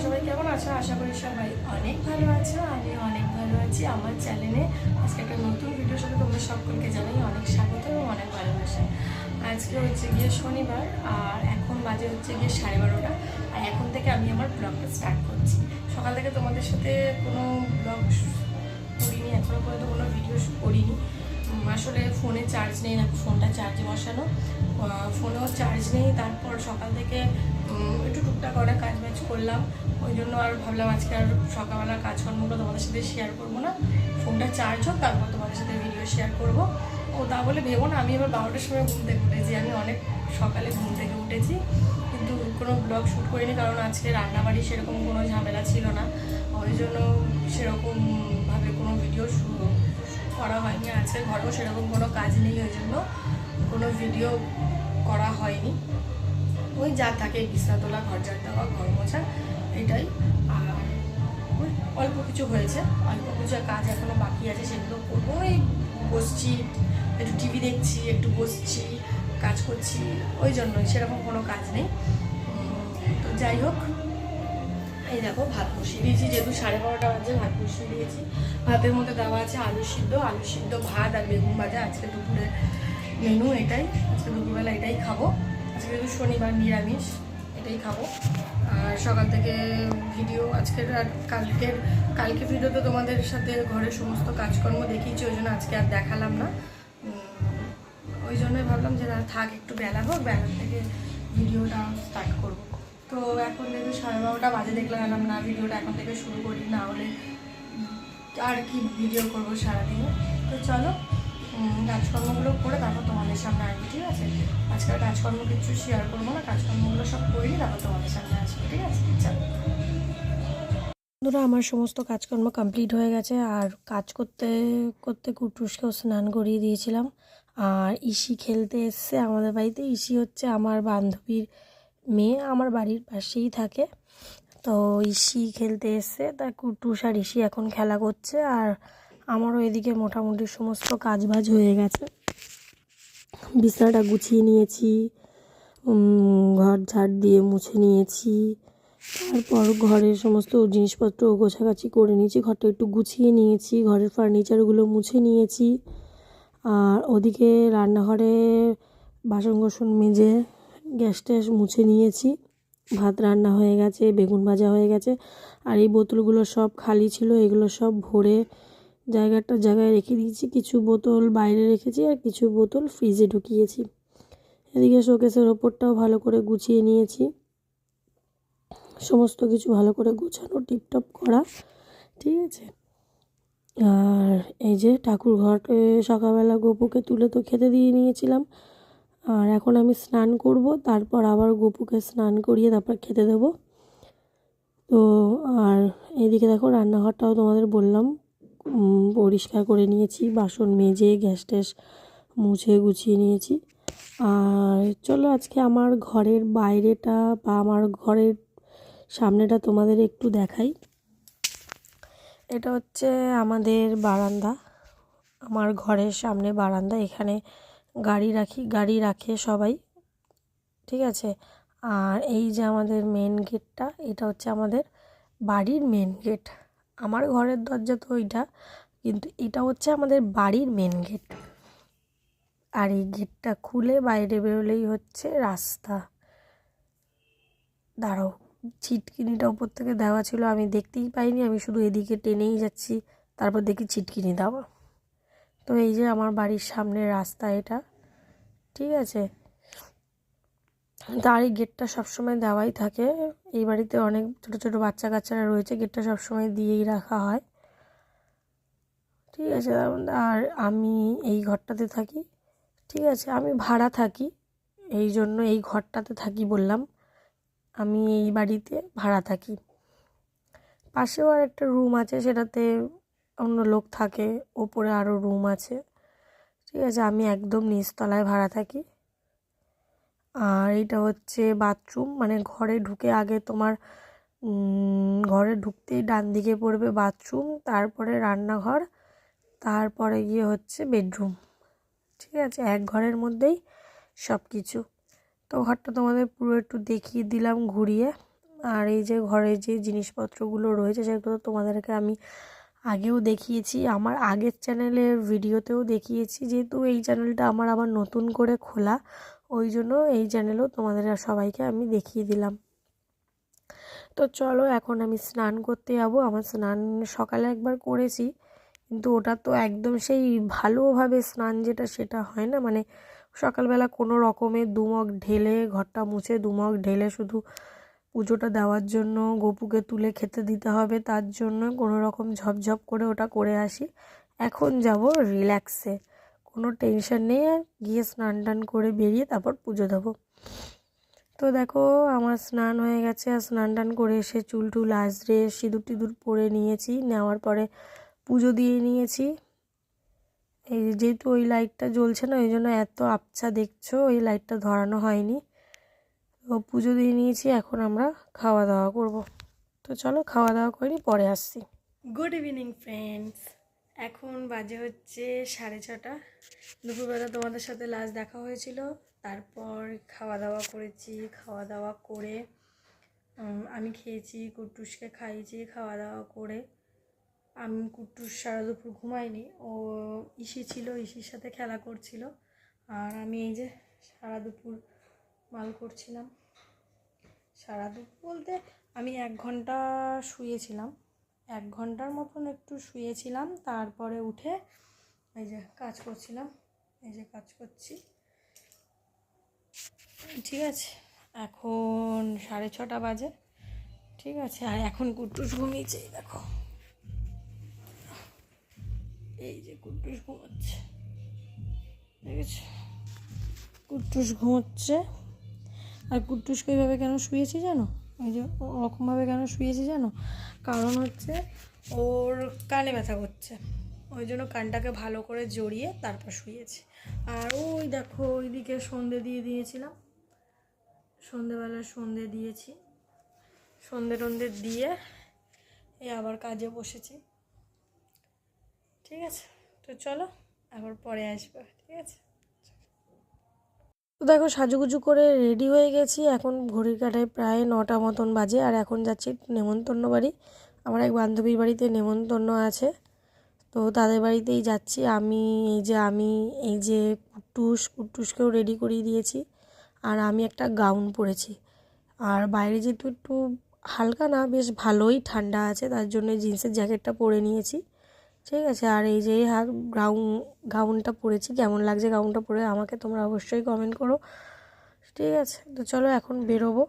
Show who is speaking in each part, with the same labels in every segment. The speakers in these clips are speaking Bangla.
Speaker 1: সবাই কেমন আছো? আশা করি সবাই অনেক ভালো আছো। আমি অনেক ভালো আছি। আমার চ্যানেলে আজকে একটা নতুন ভিডিওর সাথে তোমরা সকলকে জানাই অনেক স্বাগত এবং অনেক ভালোবাসা। আজকে হচ্ছে গিয়ে শনিবার আর এখন বাজে হচ্ছে গিয়ে 12:30। আর এখন থেকে আমি আমার ব্লগটা স্টার্ট করছি। সকাল থেকে তোমাদের সাথে কোনো ব্লগ করিনি, এখনো পর্যন্ত কোনো ভিডিও করিনি। আসলে ফোনে চার্জ নেই না, ফোনটা চার্জে বসানো, ফোনেও চার্জ নেই। তারপর সকাল থেকে একটু টুকটাক অনেক কাজ বাজ করলাম, ওই জন্য আর ভাবলাম আজকে আর সকালবেলার কাজকর্মগুলো তোমাদের সাথে শেয়ার করবো না, ফোনটা চার্জ হোক তারপর তোমাদের সাথে ভিডিও শেয়ার করবো। ও তা বলে ভেবো না আমি এবার 12টার সময় ঘুম থেকে উঠেছি। আমি অনেক সকালে ঘুম থেকে উঠেছি, কিন্তু কোনো ব্লগ শ্যুট করিনি, কারণ আজকে রান্নাবাড়ি সেরকম কোনো ঝামেলা ছিল না, ওই জন্য সেরকমভাবে কোনো ভিডিও করা হয়নি। আজকে ঘরেও সেরকম কোনো কাজ নেই, ওই জন্য কোনো ভিডিও করা হয়নি। ওই যা থাকে বিছনা তোলা, ঘর ঝাড় দেওয়া, ঘর মোছা, এটাই। আর ওই অল্প কিছু হয়েছে, অল্প কিছু কাজ এখনও বাকি আছে, সেগুলো করবো। ওই বসছি, একটু টিভি দেখছি, একটু বসছি, কাজ করছি, ওই জন্যই, সেরকম কোনো কাজ নেই। তো যাই হোক, এই দেখো ভাত বসিয়ে দিয়েছি, যেহেতু 12:30 বাজে ভাত বসিয়ে দিয়েছি। ভাতের মধ্যে দেওয়া আছে আলু সিদ্ধ, ভাত আর বেগুন ভাজা। আজকে দুপুরের মেনু এটাই, আজকে দুপুরবেলা এটাই খাবো। আজকে যেহেতু শনিবার, নিরামিষ, এটাই খাবো। আর সকাল থেকে ভিডিও আজকের আর কালকে ভিডিও তো তোমাদের সাথে ঘরের সমস্ত কাজকর্ম দেখিয়েছি, ওই জন্য আজকে আর দেখালাম না। ওই জন্যই ভাবলাম যে না থাক, একটু বেলা হোক, বেলা থেকে ভিডিওটা স্টার্ট করবো। তো এখন দেখো 12:30 বাজে, দেখলাম না ভিডিওটা এখন থেকে শুরু করি, না হলে আর কি ভিডিও করবো সারাদিনে। তো চলো কাজকর্মগুলো করে তারপর তোমাদের সামনে আসবে, ঠিক আছে? আজকাল কাজকর্ম কিছু শেয়ার করবো না, কাজকর্মগুলো সব করি তারপর তোমাদের সামনে আসবে, ঠিক আছে? চলো বন্ধুরা, আমার সমস্ত কাজকর্ম কমপ্লিট হয়ে গেছে। আর কাজ করতে করতে কুটুসকেও স্নান করিয়ে দিয়েছিলাম। আর ইসি খেলতে এসছে আমাদের বাড়িতে। ইসি হচ্ছে আমার বান্ধবীর মেয়ে, আমার বাড়ির পাশেই থাকে। তো ইসি খেলতে এসছে, তা কুটুস আর ইসি এখন খেলা করছে। আর আমারও এদিকে মোটামুটি সমস্ত কাজবাজ হয়ে গেছে। বিছানাটা গুছিয়ে নিয়েছি, ঘর ঝাড় দিয়ে মুছে নিয়েছি, তারপর ঘরের সমস্ত জিনিসপত্র গোছাগাছি করে নিয়েছি, ঘরটা একটু গুছিয়ে নিয়েছি, ঘরের ফার্নিচারগুলো মুছে নিয়েছি। আর ওদিকে রান্নাঘরে বাসন কোসন মেজে গ্যাস ট্যাস মুছে নিয়েছি। ভাত রান্না হয়ে গেছে, বেগুন ভাজা হয়ে গেছে। আর এই বোতলগুলো সব খালি ছিল, এগুলো সব ভরে জায়গায় রেখে দিয়েছি। কিছু বোতল বাইরে রেখেছি আর কিছু বোতল ফ্রিজে ঢুকিয়েছি। এদিকে শোকেসের ওপরটাও ভালো করে গুছিয়ে নিয়েছি। সমস্ত কিছু ভালো করে গোছানো, টিপটপ করা, ঠিক আছে? আর এই যে ঠাকুর ঘরকে সকালবেলা গোপুকে তুলে তো খেতে দিয়ে নিয়েছিলাম। আর এখন আমি স্নান করব, তারপর আবার গোপুকে স্নান করিয়ে তারপর খেতে দেব। তো আর এইদিকে দেখো রান্নাঘরটাও তোমাদের বললাম পরিষ্কার করে নিয়েছি, বাসন মেজে গ্যাস ট্যাস মুছে গুছিয়ে নিয়েছি। আর চলো আজকে আমার ঘরের বাইরেটা বা আমার ঘরের সামনেটা তোমাদের একটু দেখাই। এটা হচ্ছে আমাদের বারান্দা, আমার ঘরের সামনে বারান্দা। এখানে গাড়ি রাখে সবাই, ঠিক আছে? আর এই যে আমাদের মেন গেটটা, এটা হচ্ছে আমাদের বাড়ির মেন গেট। আমার ঘরের দরজা তো ওইটা, কিন্তু এটা হচ্ছে আমাদের বাড়ির মেন গেট। আর এই গেটটা খুলে বাইরে বেরোলেই হচ্ছে রাস্তা। দাঁড়াও, ছিটকিনিটা উপর থেকে দেওয়া ছিল, আমি দেখতেই পাইনি, আমি শুধু এদিকে টেনেই যাচ্ছি, তারপর দেখি ছিটকিনি দেওয়া। তো এই যে আমার বাড়ির সামনের রাস্তা এটা, ঠিক আছে? তার এই গেটটা সবসময় দেওয়াই থাকে। এই বাড়িতে অনেক ছোটো ছোটো বাচ্চা কাচ্চারা রয়েছে, গেটটা সবসময় দিয়েই রাখা হয়, ঠিক আছে? আর আমি এই ঘরটাতে থাকি, ঠিক আছে? আমি ভাড়া থাকি, এই জন্য এই ঘরটাতে থাকি বললাম। আমি এই বাড়িতে ভাড়া থাকি। পাশেও আর একটা রুম আছে, সেটাতে অন্য লোক থাকে, ওপরে আরও রুম আছে, ঠিক আছে? আমি একদম নিচতলায় ভাড়া থাকি। আর এটা হচ্ছে বাথরুম, মানে ঘরে ঢুকে আগে তোমার ঘরে ঢুকতেই ডান দিকে পড়বে বাথরুম, তারপরে রান্নাঘর, তারপরে গিয়ে হচ্ছে বেডরুম, ঠিক আছে? এক ঘরের মধ্যেই সব কিছু। তো ঘরটা তোমাদের পুরো একটু দেখিয়ে দিলাম ঘুরিয়ে। আর এই যে ঘরে যে জিনিসপত্রগুলো রয়েছে সেগুলো তোমাদেরকে আমি আগেও দেখিয়েছি, আমার আগের চ্যানেলের ভিডিওতেও দেখিয়েছি। যেহেতু এই চ্যানেলটা আমার আবার নতুন করে খোলা, ওই জন্য এই চ্যানেলেও তোমাদের সবাইকে আমি দেখিয়ে দিলাম। তো চলো এখন আমি স্নান করতে যাবো। আমার স্নান সকালে একবার করেছি, কিন্তু ওটা তো একদম সেই ভালোভাবে স্নান যেটা সেটা হয় না। মানে সকালবেলা কোনো রকমের দুমগ ঢেলে, ঘরটা মুছে দুমগ ঢেলে শুধু পুজোটা দেওয়ার জন্য, গপুকে তুলে খেতে দিতে হবে তার জন্য কোনো রকম ঝপঝপ করে ওটা করে আসি। এখন যাব রিল্যাক্সে, কোনো টেনশন নেই, আর গিয়ে স্নান টান করে বেরিয়ে তারপর পুজো দেবো। তো দেখো আমার স্নান হয়ে গেছে, আর স্নান টান করে এসে চুল টুল আঁচড়ে সিঁদুর টিঁদুর পরে নিয়েছি, নেওয়ার পরে পুজো দিয়ে নিয়েছি। এই যেহেতু ওই লাইটটা জ্বলছে না, ওই জন্য এত আবছা দেখছো, ওই লাইটটা ধরানো হয়নি। তো পুজো দিয়ে নিয়েছি, এখন আমরা খাওয়া দাওয়া করব। তো চলো খাওয়া দাওয়া করি, পরে আসছি। গুড ইভিনিং ফ্রেন্ডস, এখন বাজে হচ্ছে 6:30। দুপুরবেলা তোমাদের সাথে লাস্ট দেখা হয়েছিল, তারপর খাওয়া দাওয়া করেছি। খাওয়া দাওয়া করে আমি খেয়েছি, কুট্টুসকে খাইয়েছি। খাওয়া দাওয়া করে আমি, কুট্টুস সারা দুপুর ঘুমায়নি, ও ইসি ছিল, ইসির সাথে খেলা করছিল, আর আমি এই যে সারা দুপুর মাল করছিলাম। সারা দুপুর বলতে আমি 1 ঘন্টা শুয়েছিলাম, 1 ঘন্টার মতন একটু শুয়েছিলাম। তারপরে উঠে এই যে কাজ করছিলাম, এই যে কাজ করছি। ঠিক আছে, এখন 6:30 বাজে। ঠিক আছে, আর এখন কুট্টুস ঘুমিয়েছে, দেখো এই যে কুট্টুস ঘুমাচ্ছে, ঠিক আছে, কুট্টুস ঘুমোচ্ছে। আর কুট্টুসকে এইভাবে কেন শুয়েছি জানো, এই যে ওরকমভাবে কেন শুয়েছি জানো, কারণ হচ্ছে ওর কানে ব্যথা করছে, ওই জন্য কানটাকে ভালো করে জড়িয়ে তারপর শুয়েছি। আর ওই দেখো ওইদিকে সন্ধে দিয়ে দিয়েছিলাম, সন্ধেবেলা সন্ধে দিয়েছি, সন্ধে টন্ধে দিয়ে এই আবার কাজে বসেছি। ঠিক আছে, তো চলো আবার পরে আসবো। ঠিক আছে, তো দেখো সাজুগুজু করে রেডি হয়ে গেছি, এখন ঘড়ির কাঁটায় প্রায় 9টা মতন বাজে। আর এখন যাচ্ছি নেমন্তন্ন বাড়ি, আমার এক বান্ধবীর বাড়িতে নেমন্তন্ন আছে, তো তাদের বাড়িতেই যাচ্ছি। এই যে কুট্টুসকেও রেডি করিয়ে দিয়েছি, আর আমি একটা গাউন পরেছি। আর বাইরে যেহেতু একটু হালকা না, বেশ ভালোই ঠান্ডা আছে, তার জন্য জিন্সের জ্যাকেটটা পরে নিয়েছি। ঠিক আছে, আর এই যে গাউনটা পরেছি, কেমন লাগছে গাউনটা পরে আমাকে তোমরা অবশ্যই কমেন্ট করো। ঠিক আছে, তো চলো এখন বেরোবো।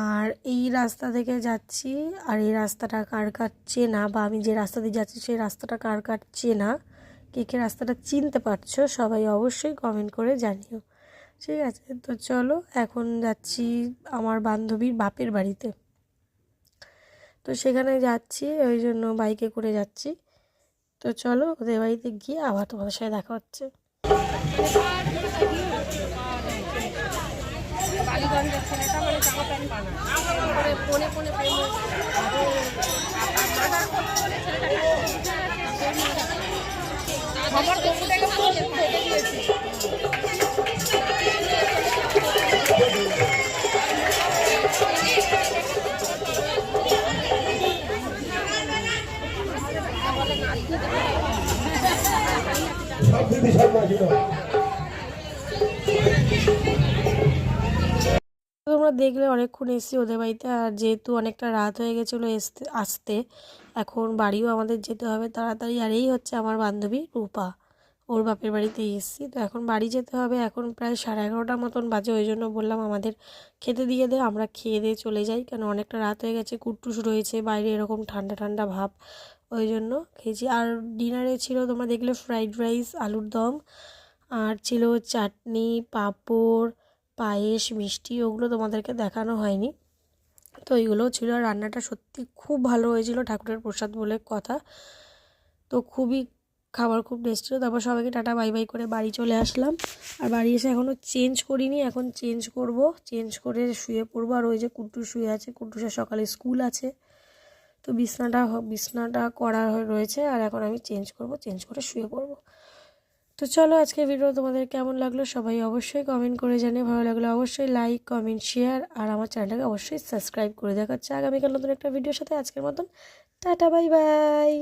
Speaker 1: আর এই রাস্তা থেকে যাচ্ছি, আর এই রাস্তাটা কার কার চেনা, বা আমি যে রাস্তা দিয়ে যাচ্ছি সেই রাস্তাটা কার কার চেনা, কে কে রাস্তাটা চিনতে পারছো সবাই অবশ্যই কমেন্ট করে জানিও। ঠিক আছে, তো চলো এখন যাচ্ছি আমার বান্ধবীর বাপের বাড়িতে, তো সেখানে যাচ্ছি, ওই জন্য বাইকে করে যাচ্ছি। তো চলো ওদের বাড়িতে গিয়ে আবার তোমাদের সাথে দেখা হচ্ছে। তোমরা দেখলে অনেকক্ষণ এসেছি ওদের বাড়িতে, আর যেহেতু অনেকটা রাত হয়ে গেছিলো আসতে, এখন বাড়িও আমাদের যেতে হবে তাড়াতাড়ি। আর এই হচ্ছে আমার বান্ধবী রূপা, ওর বাপের বাড়িতে এসেছি, তো এখন বাড়ি যেতে হবে। এখন প্রায় 11:30 মতন বাজে, ওই জন্য বললাম আমাদের খেতে দিয়ে দে, আমরা খেয়ে দিয়ে চলে যাই, কেন অনেকটা রাত হয়ে গেছে, কুট্টুস রয়েছে বাইরে, এরকম ঠান্ডা ঠান্ডা ভাব, ওই জন্য খেয়েছি। আর ডিনারে ছিল তোমরা দেখলে ফ্রাইড রাইস, আলুর দম, আর ছিল চাটনি, পাঁপড়, পায়েস, মিষ্টি, ওগুলো তোমাদেরকে দেখানো হয়নি, তো এইগুলোও ছিল। আর রান্নাটা সত্যি খুব ভালো হয়েছিল, ঠাকুরের প্রসাদ বলে কথা, তো খুবই খাবার খুব টেস্টি ছিল। তারপর সবাইকে টাটা বাই বাই করে বাড়ি চলে আসলাম। আর বাড়ি এসে এখনও চেঞ্জ করিনি, এখন চেঞ্জ করব, চেঞ্জ করে শুয়ে পড়বো। আর ওই যে কুট্টুস শুয়ে আছে, কুট্টুসের সকালে স্কুল আছে, তো বিছনাটা করা রয়েছে, আর এখন আমি চেঞ্জ করব, চেঞ্জ করে শুয়ে পড়বো। তো চলো আজকে ভিডিও তোমাদের কেমন লাগলো সবাই অবশ্যই কমেন্ট করে জানিয়ে, ভালো লাগলো অবশ্যই লাইক কমেন্ট শেয়ার আর আমার চ্যানেলটাকে অবশ্যই সাবস্ক্রাইব করে। দেখা হচ্ছে আগামীকাল নতুন একটা ভিডিওর সাথে। আজকের মতন টাটা বাই বাই।